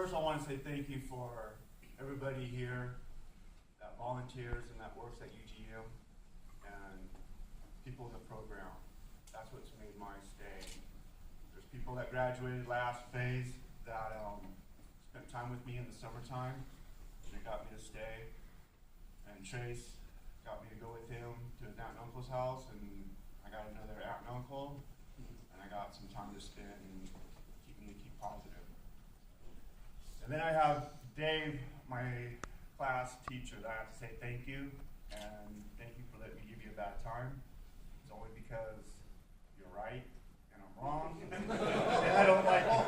First, I want to say thank you for everybody here that volunteers and that works at UGM and people in the program. That's what's made my stay. There's people that graduated last phase that spent time with me in the summertime, and it got me to stay. And Trace got me to go with him to his aunt and uncle's house, and I got to know their aunt and uncle, and I got some time to spend and keep positive. And then I have Dave, my class teacher, that I have to say thank you, and thank you for letting me give you a bad time. It's only because you're right and I'm wrong, and I don't like it.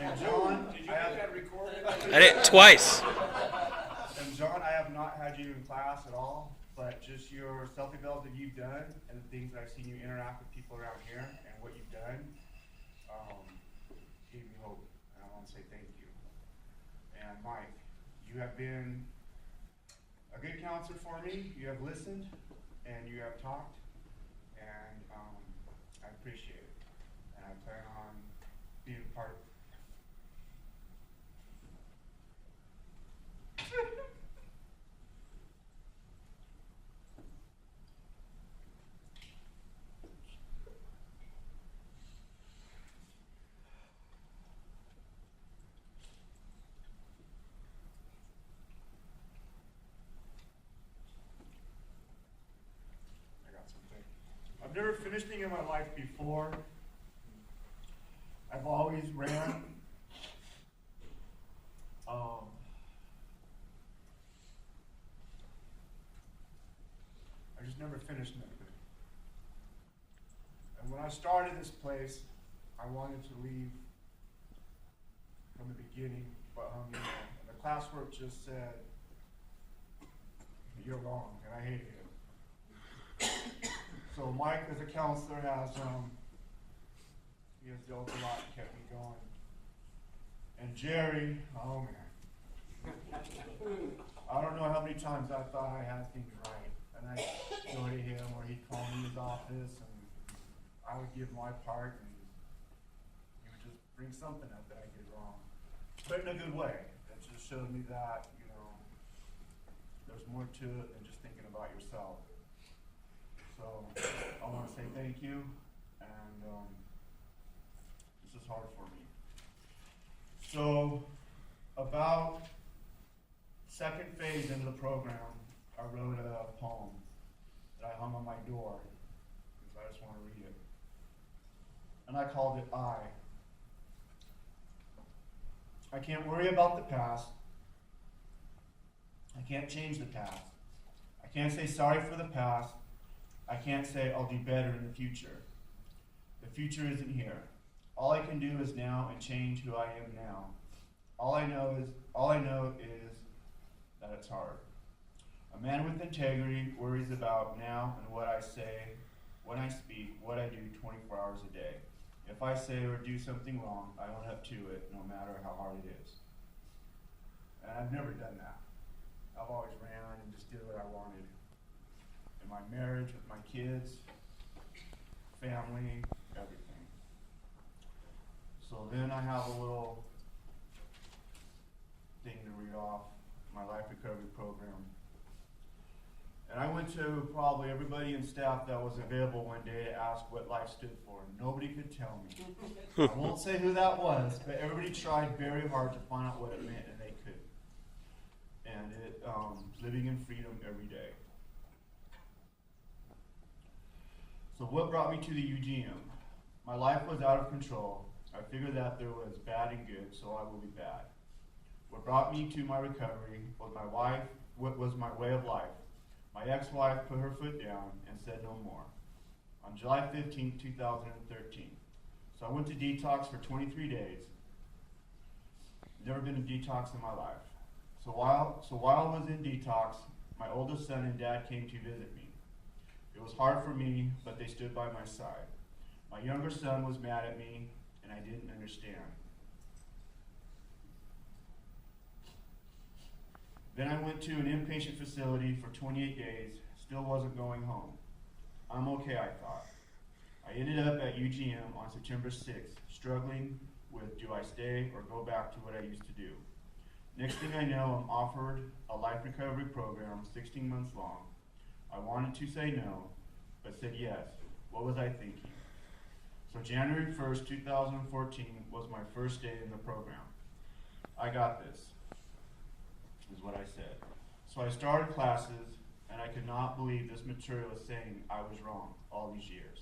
And John, did you get that recorded? I did twice. And John, I have not had you in class at all, but just your self-development that you've done and the things that I've seen you interact with people around here and what you've done gave me hope, and I want to say thank you. And Mike, you have been a good counselor for me. You have listened and you have talked, and I appreciate it, and I plan on being part. I've never finished anything in my life before. I've always ran. I just never finished anything. And when I started this place, I wanted to leave from the beginning, but hung in there. And the classwork just said, "You're wrong," and I hated it. So Mike, as a counselor, he has dealt a lot and kept me going. And Jerry, oh man. I don't know how many times I thought I had things right. And I'd go to him, or he'd call me in his office, and I would give my part, and he would just bring something up that I did wrong. But in a good way. It just showed me that, there's more to it than just thinking about yourself. So I want to say thank you, and this is hard for me. So about second phase into the program, I wrote a poem that I hung on my door because I just want to read it. And I called it I. I can't worry about the past. I can't change the past. I can't say sorry for the past. I can't say I'll do better in the future. The future isn't here. All I can do is now and change who I am now. All I know is that it's hard. A man with integrity worries about now and what I say, when I speak, what I do 24 hours a day. If I say or do something wrong, I own up to it, no matter how hard it is. And I've never done that. I've always ran and just did what I wanted. In my marriage, with my kids, family, everything. So then I have a little thing to read off, my life recovery program. And I went to probably everybody in staff that was available one day to ask what life stood for. Nobody could tell me. I won't say who that was, but everybody tried very hard to find out what it meant, and they couldn't. And it, living in freedom every day. So what brought me to the UGM? My life was out of control. I figured that there was bad and good, so I will be bad. What brought me to my recovery was my wife, what was my way of life. My ex-wife put her foot down and said no more. On July 15, 2013. So I went to detox for 23 days. Never been in detox in my life. So while I was in detox, my oldest son and dad came to visit me. It was hard for me, but they stood by my side. My younger son was mad at me, and I didn't understand. Then I went to an inpatient facility for 28 days, still wasn't going home. I'm okay, I thought. I ended up at UGM on September 6th, struggling with do I stay or go back to what I used to do. Next thing I know, I'm offered a life recovery program 16 months long. I wanted to say no, but said yes. What was I thinking? So January 1st, 2014 was my first day in the program. I got this, is what I said. So I started classes, and I could not believe this material is saying I was wrong all these years.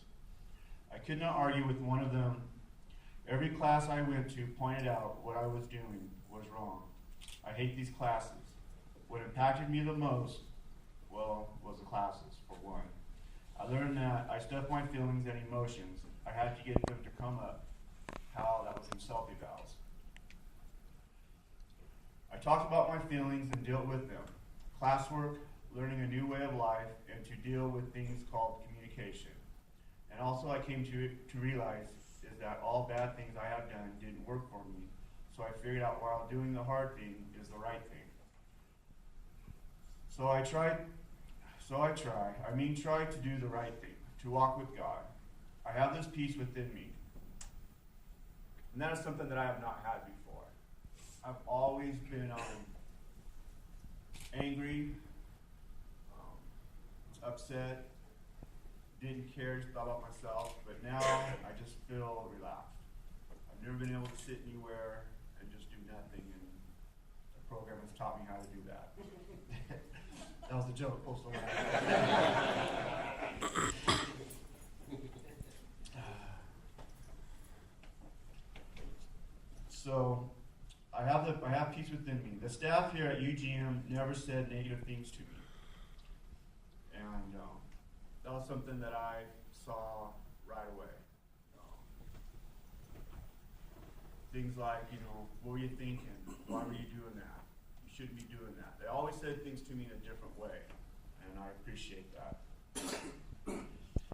I could not argue with one of them. Every class I went to pointed out what I was doing was wrong. I hate these classes. What impacted me the most, well, was the classes, for one. I learned that I stuffed my feelings and emotions. I had to get them to come up. How that was in self-evals. I talked about my feelings and dealt with them. Classwork, learning a new way of life, and to deal with things called communication. And also I came to realize is that all bad things I have done didn't work for me. So I figured out while doing the hard thing is the right thing. So I try to do the right thing, to walk with God. I have this peace within me. And that is something that I have not had before. I've always been angry, upset, didn't care, just thought about myself, but now I just feel relaxed. I've never been able to sit anywhere and just do nothing, and the program has taught me how to do that. That was a joke, Postal. So I have peace within me. The staff here at UGM never said negative things to me. And that was something that I saw right away. Things like, what were you thinking? Why were you doing that? You shouldn't be doing that. They always said things to me in a different way, and I appreciate that.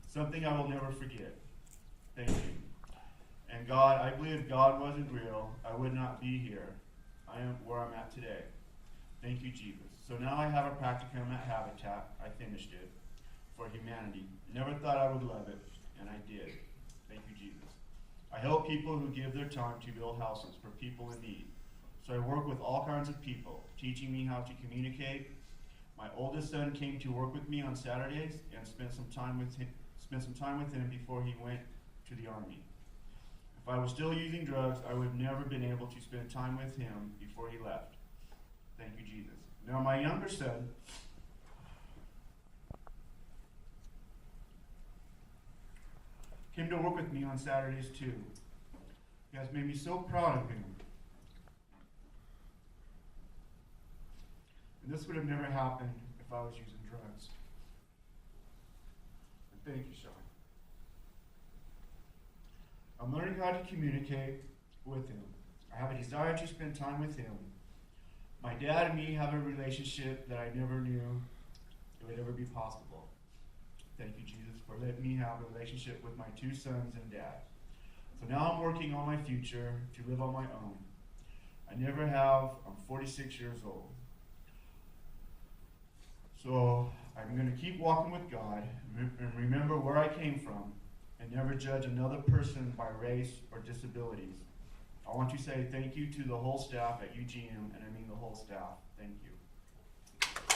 Something I will never forget. Thank you. And God, I believe if God wasn't real, I would not be here. I am where I'm at today. Thank you, Jesus. So now I have a practicum at Habitat. I finished it for humanity. Never thought I would love it, and I did. Thank you, Jesus. I help people who give their time to build houses for people in need. So I work with all kinds of people, teaching me how to communicate. My oldest son came to work with me on Saturdays and spent some time with him before he went to the Army. If I was still using drugs, I would never been able to spend time with him before he left. Thank you, Jesus. Now my younger son came to work with me on Saturdays too. You guys made me so proud of him. And this would have never happened if I was using drugs. And thank you, Sean. I'm learning how to communicate with him. I have a desire to spend time with him. My dad and me have a relationship that I never knew it would ever be possible. Thank you, Jesus, for letting me have a relationship with my two sons and dad. So now I'm working on my future to live on my own. I never have. I'm 46 years old. So I'm going to keep walking with God and remember where I came from and never judge another person by race or disabilities. I want to say thank you to the whole staff at UGM, and I mean the whole staff. Thank you.